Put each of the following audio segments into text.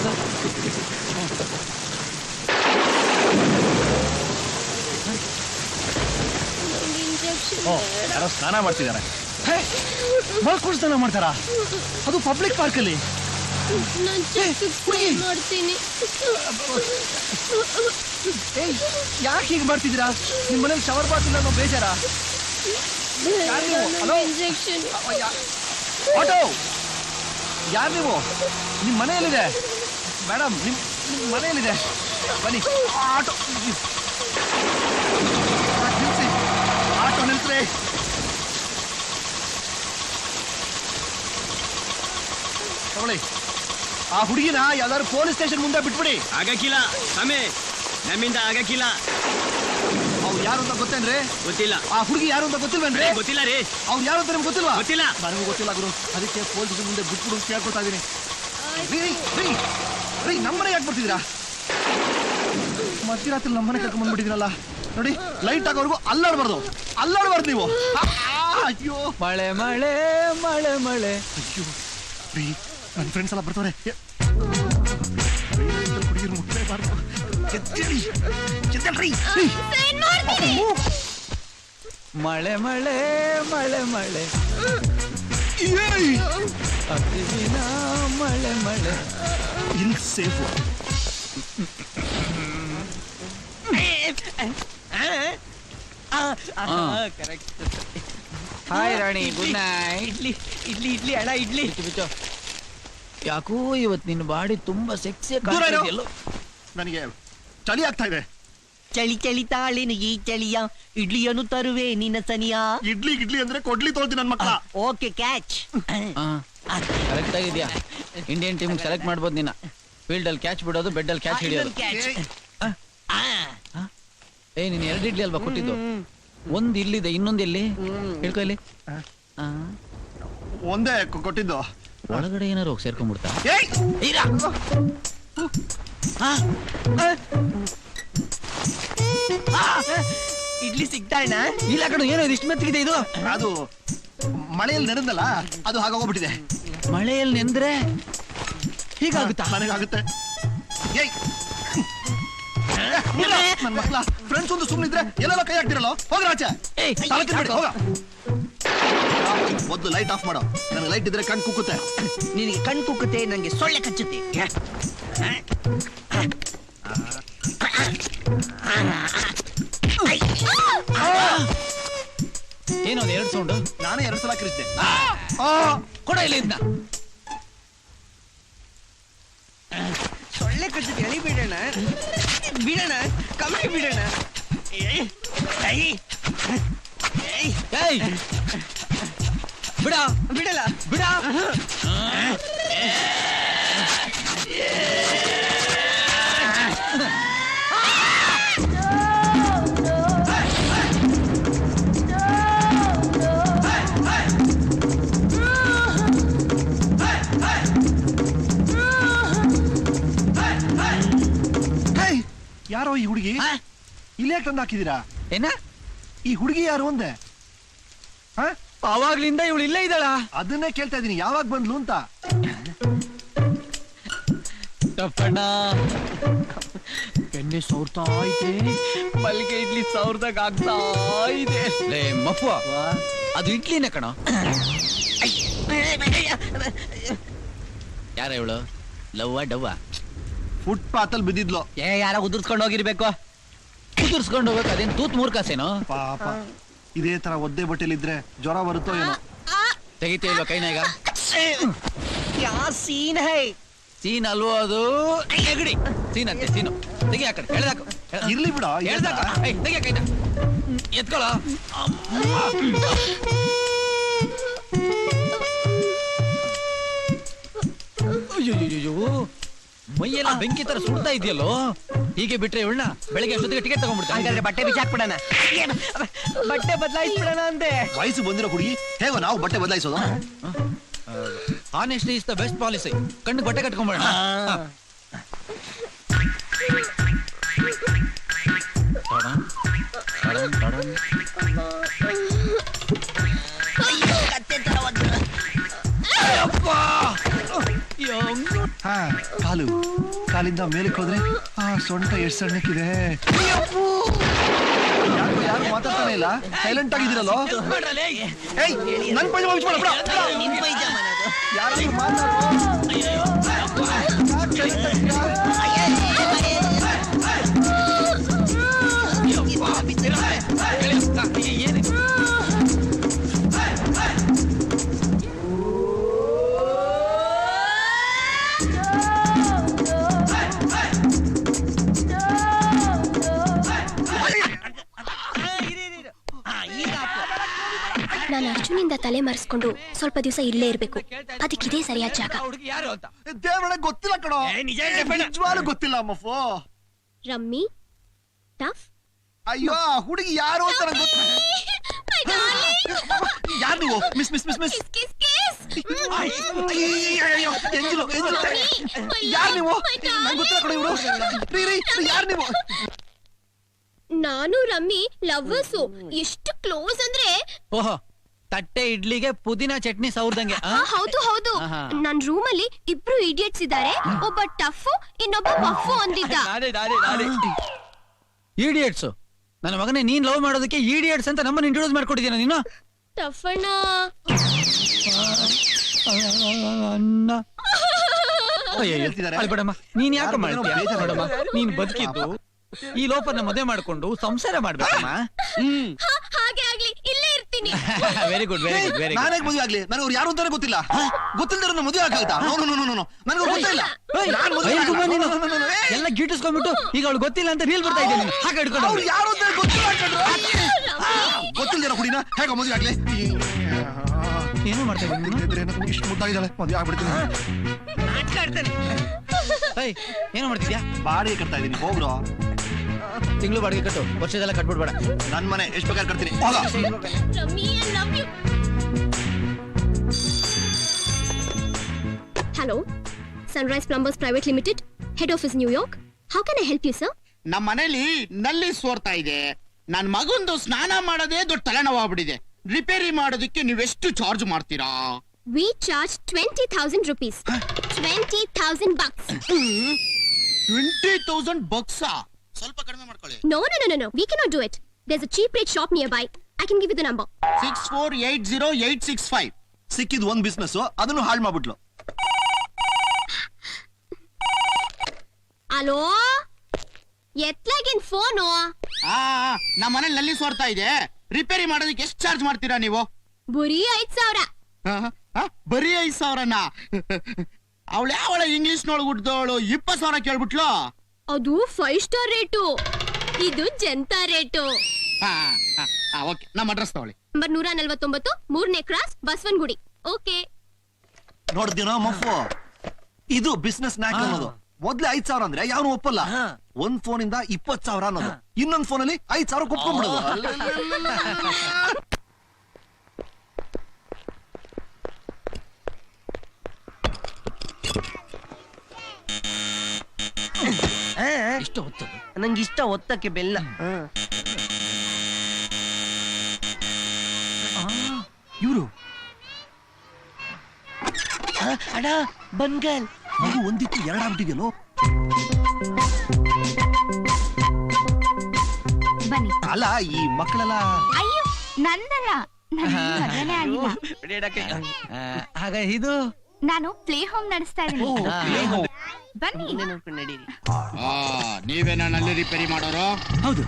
ಬಾರ್ದು. ಯಾರೋ ಸ್ನಾನ ಮಾಡ್ತಿದ್ದಾರೆ. ಮಲ್ಕೊಂಡು ಸ್ನಾನ ಮಾಡ್ತಾರ? ಅದು ಪಬ್ಲಿಕ್ ಪಾರ್ಕ್ ಅಲ್ಲಿ. ಯಾಕೆ ಹೀಗೆ ಮಾಡ್ತಿದ್ದೀರಾ? ನಿಮ್ ಮನೇಲಿ ಶವರ್ ಬಾತ್ ಇಲ್ಲ ಅನ್ನೋ ಬೇಜಾರ? ಆಟೋ, ಯಾರು ನೀವು? ನಿಮ್ ಮನೆಯಲ್ಲಿದೆ ಮೇಡಮ್, ನಿಮ್ ಮನೆಯಲ್ಲಿದೆ. ಬನ್ನಿ, ಆಟೋ ನಿಲ್ಸಿ, ಆಟೋ ನಿಲ್ಸ್ರಿ. ತಗೊಳ್ಳಿ, ಆ ಹುಡುಗಿನ ಯಾವ್ದಾದ್ರು ಪೊಲೀಸ್ ಸ್ಟೇಷನ್ ಮುಂದೆ ಬಿಟ್ಬಿಡಿ. ಆಗಕ್ಕಿಲ್ಲ ಸ್ವಾಮಿ, ನಮ್ಮಿಂದ ಆಗಕ್ಕಿಲ್ಲ. ಅವ್ರು ಯಾರು ಅಂತ ಗೊತ್ತೇನ್ರಿ? ಗೊತ್ತಿಲ್ಲ. ಆ ಹುಡುಗಿ ಯಾರು ಅಂತ ಗೊತ್ತಿಲ್ವೇನ್ರಿ? ಗೊತ್ತಿಲ್ಲ ರೀ. ಅವ್ರು ಯಾರು ಅಂತ ನಿಮ್ಗೆ ಗೊತ್ತಿಲ್ವಾ? ಗೊತ್ತಿಲ್ಲ. ನನಗೂ ಗೊತ್ತಿಲ್ಲ ಗುರು, ಅದಕ್ಕೆ ಪೊಲೀಸ್ ಸ್ಟೇಷನ್ ಮುಂದೆ ಬಿಟ್ಬಿಡು ಕೇಳ್ಕೊತಾ ಇದೀನಿ. ನಮ್ಮನೆ ಯಾಕೆ ಬರ್ತಿದ್ದೀರಾ? ಮಧ್ಯರಾತ್ರಿ ನಮ್ಮನೆ ಕರ್ಕೊಂಡ್ ಬಂದ್ಬಿಟ್ಟಿದ್ದೀರಲ್ಲ. ನೋಡಿ, ಲೈಟ್ ಆಗೋವರೆಗೂ ಅಲ್ಲಾಡ್ಬಾರ್ದು ನೀವು. ಅಯ್ಯೋ, ಮಳೆ ಮಳೆ ಮಳೆ ಮಳೆ. ಅಯ್ಯೋ ರೀ, ನನ್ನ ಫ್ರೆಂಡ್ಸ್ ಎಲ್ಲ ಬರ್ತಾರೆ. ಹುಡುಗಿರು ಮುಟ್ಲೇಬಾರ್ದು. ಮಳೆ ಮಳೆ ಮಳೆ ಮಳೆ ದಿನ ಮಳೆ ಮಳೆ. ಇಲ್ಲಿ ಸೇಫು. ಹಾಯ್ ರಾಣಿ, ಗುಡ್ ನೈಟ್. ಇಡ್ಲಿ ಇಡ್ಲಿ ಇಡ್ಲಿ ಅಣ್ಣ, ಇಡ್ಲಿ. ಯಾಕೋ ಇವತ್ತು ನಿನ್ನ ಬಾಡಿ ತುಂಬಾ ಸೆಕ್ಸಿ. ನನಗೆ ಚಳಿ ಆಗ್ತಾ ಇದೆ. ಚಳಿ ಚಳಿ ತಾಳಿನ ಈ ಚಳಿಯ ಇಡ್ಲಿಯನ್ನು ತರುವೆ ನಿನ್ನ ಸನಿಯ. ಇಡ್ಲಿ ಅಂದ್ರೆ ಕೊಡ್ಲಿ ತೋಳ್ತೀನಿ ನನ್ನ ಮಕ್ಕಳ. Okay, catch. ಕರೆಕ್ಟ್ ಆಗಿದ್ಯಾ. ಇಂಡಿಯನ್ ಟೀಮ್ ಸೆಲೆಕ್ಟ್ ಮಾಡ್ಬೋದು ನಿನ್ನ. ಫೀಲ್ಡ್ ಅಲ್ಲಿ ಕ್ಯಾಚ್ ಬಿಡೋದು, ಬೆಡ್ ಅಲ್ಲಿ ಕ್ಯಾಚ್ ಹಿಡಿಯೋದು. ನೀನ್ 2 ಇಡ್ಲಿ ಅಲ್ವಾ ಕೊಟ್ಟಿದ್ದು? ಒಂದ್ ಇಲ್ಲಿದೆ, ಇನ್ನೊಂದು ಎಲ್ಲಿ ಹೇಳ್ಕೊ. ಇಲ್ಲಿ ಒಂದೇ ಕೊಟ್ಟಿದ್ದು. ಒಳಗಡೆ ಏನಾರು ಹೋಗಿ ಸೇರ್ಕೊಂಡ್ಬಿಡ್ತಾ? ಇಡ್ಲಿ ಸಿಗ್ತಾಣ? ಇಲ್ಲ ಕಣ, ಏನೋ ಇಷ್ಟು ಮೆತ್ತಿಗಿದೆ ಇದು. ಅದು ಮಳೆಯಲ್ಲಿ ನೆನೆದಲ್ಲ, ಅದು ಹಾಗೋಗ್ಬಿಟ್ಟಿದೆ. ಮಳೆಯಲ್ಲಿ ನೆಂದ್ರೆ ಹೀಗಾಗುತ್ತಾ? ನನಗಾಗುತ್ತೆ. ನನ್ನ ಮಕ್ಕಳ ಫ್ರೆಂಡ್ಸ್ ಒಂದು ಸುಮ್ಮನಿದ್ರೆ ಎಲ್ಲೆಲ್ಲ ಕೈ ಹಾಕ್ತಿರಲ್ಲ. ಹೋಗ್ರ ಆಚೆ. ಹೋಗ, ಮೊದ್ಲು ಲೈಟ್ ಆಫ್ ಮಾಡೋ. ನನಗೆ ಲೈಟ್ ಇದ್ರೆ ಕಣ್ ಕುಕ್ಕುತ್ತೆ. ನಿನಗೆ ಕಣ್ ಕುಕ್ಕುತ್ತೆ, ನಂಗೆ ಸೊಳ್ಳೆ ಕಚ್ಚುತ್ತೆ. ಏನೋ 2 ಸೌಂಡು. ನಾನೇ 2 ಸಲ ಕಿರಿಸಿದೆ. ಕೊಡ ಇಲ್ಲ ಇದನ್ನ. ಸೊಳ್ಳೆ ಕಚ್ಚುತ್ತೆ, ಎಳಿ ಬಿಡೋಣ ಕಮ್ಮಿ ಬಿಡೋಣ. ಬಿಡಲ್ಲ ಬಿಡ. ಯಾರೋ ಈ ಹುಡುಗಿ ಇಲ್ಲಿ ಯಾಕೆ ತಂದು ಹಾಕಿದೀರಾ? ಏನ ಈ ಹುಡುಗಿ ಯಾರು ಅಂದೆ? ಅವಾಗ್ಲಿಂದ ಇವಳು ಇಲ್ಲೇ ಇದ್ದಾಳ. ಅದನ್ನೇ ಕೇಳ್ತಾ ಇದೀನಿ, ಯಾವಾಗ ಬಂದ್ಲು ಅಂತ. ತಪ್ಪಣ್ಣ, ಎಣ್ಣೆ ಸೌರ್ತಾ ಐತೆ, ಮಲ್ಲಿಗೆ ಇಡ್ಲಿ ಸೌರ್ದಾಗ ಆಗ್ತಾ ಇದೆ. ಲೇ ಮಪ್ಪು, ಅದು ಇಡ್ಲಿನ ಕಣ. ಯಾರ ಇವಳು? ಲವ್ವ ಡವ್ವ? ಫುಟ್ಪಾತ್ ಅಲ್ಲಿ ಬಿದ್ದಿದ್ಲು. ಯಾರ ಉದುರ್ಸ್ಕೊಂಡು ಹೋಗಿರ್ಬೇಕು. ಉದುರ್ಸ್ಕೊಂಡು ಹೋಗ್ಬೇಕು, ಅದೇನ್ ತೂತ್ ಮೂರ್ಕಾಸೇನೋ ಪಾಪ. ಇದೇ ತರ ಒದ್ದೆ ಬಟ್ಟೆಲಿದ್ರೆ ಜ್ವರ ಬರುತ್ತೋ ಏನೋ. ತೆಗಿತೇ ಇಲ್ವಾ ಕೈನ ಈಗ? ಯಾ ಸೀನ್ ಹೈ. ಸೀನ್ ಅಲ್ವೋ ಅದು, ನೆಗಡಿ ಸೀನ್ ಅಂತೆ. ಸೀನು ತೆಗಿ, ಆ ಕಡೆ ಎಳ್ದಾಕು. ಇರ್ಲಿ ಬಿಡ, ಎಳ್ದಾಕ. ತೆಗಿಯ ಕೈನ, ಎತ್ಕೊಳ. ಅಯ್ಯೋ, ಮೈಯೆಲ್ಲ ಬೆಂಕಿ ತರ ಸುಡ್ತಾ ಇದೆಯಲ್ಲೋ. ಹೀಗೆ ಬಿಟ್ರೆ ಇವಳನ್ನ ಬೆಳಗ್ಗೆ ಅಷ್ಟೊತ್ತಿಗೆ ಟಿಕೆಟ್ ತಗೊಂಡ್ಬಿಡ್ತಾರೆ. ಹಾಗಾದ್ರೆ ಬಟ್ಟೆ ಬಿಚ್ಚಾಕ್ಬಿಡೋಣ, ಬಟ್ಟೆ ಬದಲಾಯಿಸ್ಬಿಡೋಣ ಅಂದೆ. ವಯಸ್ಸು ಬಂದಿರೋ ಹುಡುಗಿ ಹೇಗೋ ನಾವು ಬಟ್ಟೆ ಬದಲಾಯಿಸೋದು? Honesty is the best policy. ಕಣ್ಣು ಬಟ್ಟೆ ಕಟ್ಕೊಂಡ್ಬಿಡೋಣ. ಹಾ ಕಾಲು, ಕಾಲಿಂದ ಮೇಲಕ್ಕೆ ಹೋದ್ರೆ ಸೊಂಟ ಎಷ್ಟು ಸಣ್ಣಕ್ಕಿದೆ. ಯಾರು ಮಾತಾಡ್ತಾನೆ ಇಲ್ಲ, ಸೈಲೆಂಟ್ ಆಗಿದ್ದೀರಲ್ಲೋ. ನನ್ ಪೈಜಾಮ ಬಿಚ್ಬೇಡ, ಯಾರು ಮಾತಾಡೋ. ನಾನು ಅರ್ಜುನಿಂದ ತಲೆ ಮರೆಸ್ಕೊಂಡು ಸ್ವಲ್ಪ ದಿವಸ ಇಲ್ಲೇ ಇರ್ಬೇಕು. ಅದಕ್ಕಿದೇ ಸರಿಯಾದ ಜಾಗ. ದೇವರ ಗೊತ್ತಿಲ್ಲ ಕಣೋ, ನಿಜವಾಗ್ಲೂ ಗೊತ್ತಿಲ್ಲ ಅಮ್ಮಫೋ. Rummy tough. ಅಯ್ಯೋ ಹುಡುಗಿ ಯಾರು ಅಂತ ನಂಗೆ ಗೊತ್ತ. ಯಾರು ನೀವು? ಮಿಸ್ ಮಿಸ್ ಮಿಸ್ ಮಿಸ್ ಯಾರು ನೀವು? ನಂಗೆ ಗೊತ್ತಿಲ್ಲ ಕಣೋ ಇವರು. ಯಾರು ನೀವು? ನಾನು ರಮ್ಮಿ ಲವ್ವರ್ಸು. ಎಷ್ಟು ಕ್ಲೋಸ್ ಅಂದ್ರೆ ಓಹೋ, ತಟ್ಟೆ ಇಡ್ಲಿಗೆ ಪುದೀನ ಚಟ್ನಿ ಸೌರ್ದಂಗೆ. ಹೌದು ಹೌದು. ನನ್ ರೂಮ್ ಅಲ್ಲಿ ಇಬ್ರು ಇಡಿಯಟ್ಸ್ ಇದ್ದಾರೆ. ಒಬ್ಬ ಟಫ್, ಇನ್ನೊಬ್ಬ ಪಫು ಅಂದಿದ್ದ. ಈಡಿಯಟ್ಸ್? ನನ್ನ ಮಗನೇ, ನೀನ್ ಲವ್ ಮಾಡೋದಕ್ಕೆ ಈಡಿಯಟ್ಸ್ ಅಂತ ನಮ್ಮನ್ನ ಇಂಟ್ರೊಡ್ಯೂಸ್ ಮಾಡ್ಕೊಟ್ಟಿದ್ದೀನ ನೀನು? ಟಫ್ ಅಣ್ಣ. ಬೇಡಮ್ಮ, ನೀನ್ ಯಾಕೆ ಮಾಡ್ತೀಯ? ಬೇಡಮ್ಮ, ನೀನ್ ಬದುಕಿದ್ದು ಈ ಲೋಪನ ಮದುವೆ ಮಾಡ್ಕೊಂಡು ಸಂಸಾರ ಮಾಡ್ಬೇಕಮ್ಮ. ಹಾಗೆ ಆಗ್ಲಿ, ಇಲ್ಲೇ ಇರ್ತೀನಿ. Very good very good very good. ನಾನೇ ಮದುವೆ ಆಗ್ಲಿ? ನನಗೆ ಅವ್ರು ಯಾರು ಅಂತಾನೆ ಗೊತ್ತಿಲ್ಲ. ಗೊತ್ತಿಲ್ಲದ ಮದುವೆ ಆಗಾಯ್ತಾ? ನನಗೆ ಗೊತ್ತಿಲ್ಲ. ಎಲ್ಲ ಗಿಟ್ಟಿಸ್ಕೊಂಡ್ಬಿಟ್ಟು ಈಗ ಅವಳು ಗೊತ್ತಿಲ್ಲ ಅಂತ ರೀಲ್ ಬರ್ತಾ ಇದ್ದೀನಿ. ಹಾಗೆ ಹಿಡ್ಕೊಂಡು ಅವ್ರು ಯಾರು ಅಂತ ಗೊತ್ತಿಲ್ಲ. ಗೊತ್ತಿಲ್ದಿರೋ ಹುಡಿನ ಹೇಗ ಮದುವೆ ಆಗ್ಲಿ? ಏನು ಮಾಡ್ತಾ ಇದ್ದೀನಿ? ಇಷ್ಟು ಮುದ್ದಾಗಿದ್ದಾಳೆ, ಮದುವೆ ಆಗ್ಬಿಡ್ತೀನಿ. ಏನು ಮಾಡ್ತಿದ್ಯಾ? ಬಾಡಿಗೆ ಕಟ್ತಾ ಇದೀನಿ, ಹೋಗ್ರು. ತಿಂಗಳು ಬಾಡಿಗೆ ಕಟ್ಟು, ವರ್ಷದೆಲ್ಲ ಕಟ್ಬಿಡ್ಬೇಡ. ನನ್ ಮನೆ ಎಷ್ಟು ಬೇಕಾದ್ರೆ ಕಟ್ತೀನಿ, ಹೋಗ. Hello, sunrise plumbers private limited, head office New York. How can I help you sir? ನಮ್ಮ ಮನೇಲಿ ನಲ್ಲಿ ಸೋರ್ತಾ ಇದೆ. ನನ್ ಮಗಂದು ಸ್ನಾನ ಮಾಡೋದೇ ದೊಡ್ಡ ತಲೆನೋವಾಗ್ಬಿಟ್ಟಿದೆ. ರಿಪೇರಿ ಮಾಡೋದಕ್ಕೆ ನೀವೆಷ್ಟು ಚಾರ್ಜ್ ಮಾಡ್ತೀರಾ? We charge 20,000 rupees. 20,000 bucks. 20,000 bucks? ಸ್ವಲ್ಪ ಕಡಿಮೆ ಮಾಡ್ಕೊಳ್ಳಿ. No. We cannot do it. There's a cheap rate shop nearby. I can give you the number. 6480-865. ಸಿಕ್ಕಿದ್ ಒಂದ್ ಬಿಸ್ನೆಸ್, ಅದನ್ನು ಹಾಳು ಮಾಡ್ಬಿಟ್ಲು. Hello, ಎತ್ಲಾಗಿನ್ phone. ನಮ್ಮ ಮನೇಲಿ ನಲ್ಲಿ ಸೋರ್ತಾ ಇದೆ. ರಿಪೇರಿ ಮಾಡೋದಕ್ಕೆ ಎಷ್ಟು ಚಾರ್ಜ್ ಮಾಡ್ತೀರಾ ನೀವು? ಬರೀ 5,000. ಬರೀ 5,000ನ? ಅವಳು ಯಾವಳ ಇಂಗ್ಲಿಷ್ ನೊಳಗೆ ಹುಟ್ಟಿದವಳು 20,000 ಕೇಳ್ಬಿಟ್ಲು. ಅದು 5 ಸ್ಟಾರ್ ರೇಟು, ಇದು ಜನತಾ ರೇಟು. ಓಕೆ, ನಮ್ಮ ಅಡ್ರೆಸ್ ತಗೊಳ್ಳಿ. ನಂಬರ್ 149, 3ನೇ ಕ್ರಾಸ್, ಬಸವನಗುಡಿ. ಓಕೆ. ನೋಡ್ತೀನೋ ಮಫು, ಇದು ಬಿಸ್ನೆಸ್ ನ್ಯಾಕ್ ಅನ್ನೋದು. ಮೊದ್ಲೇ 5,000 ಅಂದ್ರೆ ಯಾವನು ಒಪ್ಪಲ್ಲ. ಒಂದ್ ಫೋನ್ ಇಂದ 20,000 ಅನ್ನೋದು, ಇನ್ನೊಂದ್ ಫೋನ್ ಅಲ್ಲಿ 5,000 ಕೊಪ್ಕೊಂಡ್ಬಿಡೋದು. ಇಷ್ಟು ಹೊತ್ತು ನಂಗಿಷ್ಟ ಒತ್ತಕ್ಕೆ ಬೆಲ್ಲ. ಇವ್ರು ಅಣ್ಣ ಬನ್ಗಲ್. ಮಗು ಒಂದಿತ್ತು ಎರಡಾಗ್ಬಿಟ್ಟಿದ್ಯಲ್ಲೋ. ಬನ್ನಿ. ಅಲ್ಲ, ಈ ಮಕ್ಕಳೆಲ್ಲ ಅಯ್ಯೋ ನಂದಲ್ಲ, ಮಗನೇ ಆಗಿಲ್ಲ. ಆಗ ಇದು ನಾನು ಪ್ಲೇ ಹೋಮ್ ನಡೆಸ್ತಾ ಇದ್ದೀನಿ. ಬನ್ನಿ. ನಡೀರಿ. ನೀವೇನ ನಲ್ಲಿ ರಿಪೇರಿ ಮಾಡೋರು? ಹೌದು.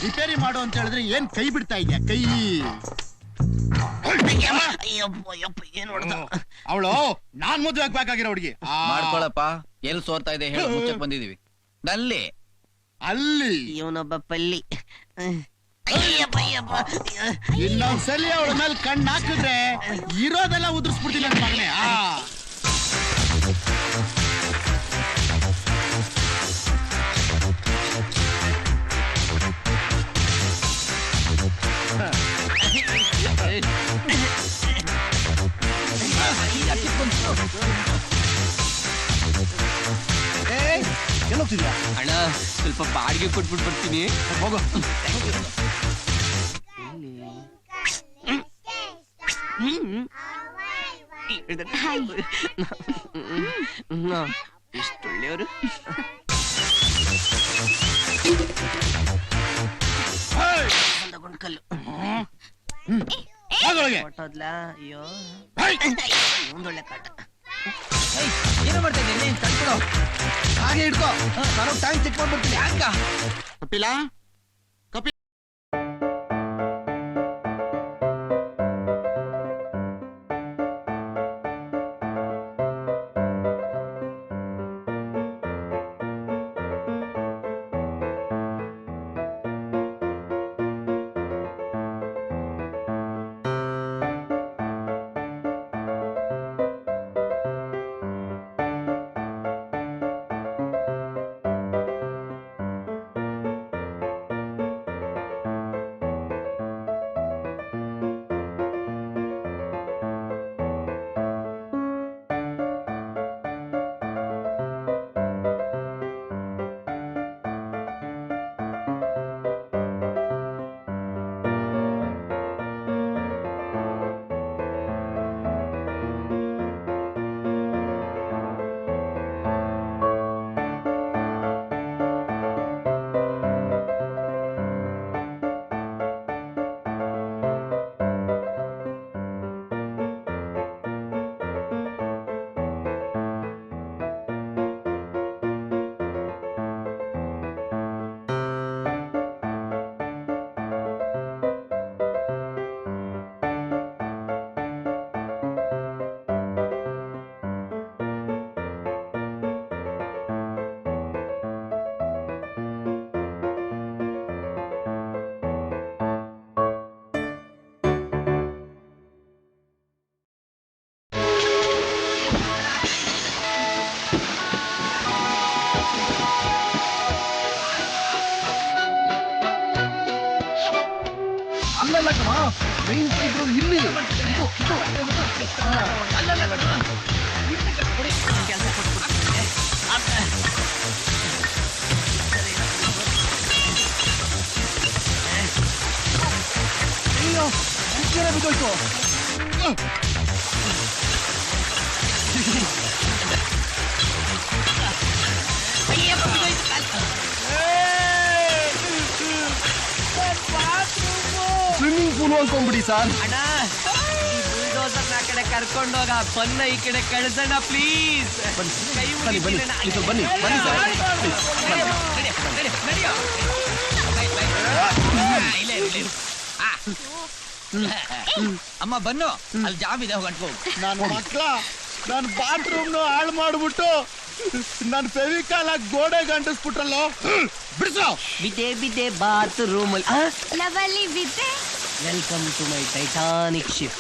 ರಿಪೇರಿ ಮಾಡು ಅಂತ ಹೇಳಿದ್ರೆ ಏನ್ ಕೈ ಬಿಡ್ತಾ ಇದೆಯಾ? ಕೈ ಅವಳು ನಾನ್ ಮದುವೆ ಆಗ್ಬೇಕಾಗಿರೋ ಹುಡುಗಿ. ಮಾಡ್ಕೊಳಪ್ಪ, ಎಲ್ಲಿ ಸೋರ್ತಾ ಇದೆ ಹೇಳಿ, ಮುಚ್ಚಕ್ ಬಂದಿದೀವಿ. ನಲ್ಲಿ ಅಲ್ಲಿ ಇವನೊಬ್ಬ ಪಲ್ಲಿ. ಇನ್ನೊಂದ್ಸಲಿ ಅವಳ ಮೇಲೆ ಕಣ್ಣು ಹಾಕಿದ್ರೆ ಇರೋದೆಲ್ಲ ಉದುರಿಸ್ಬಿಡ್ತೀನಿ ನನ್ನ ಮಗನೇ. ಎಲ್ಲೋಗ್ತಿದ್ಯಾ? ಅಣ್ಣ ಸ್ವಲ್ಪ ಬಾಡಿಗೆ ಕೊಟ್ಬಿಟ್ಟು ಬರ್ತೀನಿ. ಹೋಗು. ಎಷ್ಟು ಒಳ್ಳೆಯವರು. ಕಲ್ಲು ಹೊಟ್ಟೋದ್ಲಾ? ಅಯ್ಯೋ ಒಂದೊಳ್ಳೆ ಕಾಟ. ಏನೋ ಮಾಡ್ತಾ ಇದ್ದೀನಿ, ಕಳ್ಕೊಡು. ಹಾಗೆ ಇಡ್ಕೋ, ನಾನು ಟ್ಯಾಂಕ್ ಚೆಕ್ ಮಾಡ್ಬಿಡ್ತೀನಿ. ಯಾಕ ಕಪಿಲ ಇಲ್ಲಿ ಬಿದ್ದೋಯ್ತು. ಸ್ವಿಮ್ಮಿಂಗ್ ಪೂಲ್ ಅನ್ಕೊಂಡ್ಬಿಡಿ ಸರ್. ಅಣ್ಣ ಬುಲ್ಡೋಸರ್ನ ಆ ಕಡೆ ಕರ್ಕೊಂಡೋಗ, ಬನ್ನ ಈ ಕಡೆ ಕಳ್ಸೋಣ ಪ್ಲೀಸ್. ಬನ್ನಿ ಬನ್ನಿ ಇದು ಬನ್ನಿ ಬನ್ನಿ ಸರ್. ಅಮ್ಮ ಬನ್ನು, ಅಲ್ಲಿ ಜಾಮ್ ಇದೆ, ಹೋಗಂಟು. ನನ್ನ ಮಕ್ಳ ನನ್ ಬಾತ್ರೂಮ್ ಹಾಳು ಮಾಡ್ಬಿಟ್ಟು ನನ್ ಫೆವಿಕಾಲ್ ಗೋಡೆ ಗಂಟಿಸ್ಬಿಟ್ರಲ್ಲೋ, ಬಿಡಿಸೋ. ಬಿದ್ದೆ ಬಿದ್ದೆ ಬಾತ್ರೂಮ್ ಅಲ್ಲಿ. ಲವಲಿ ವಿದ್ಯೆ. Welcome to my Titanic ship.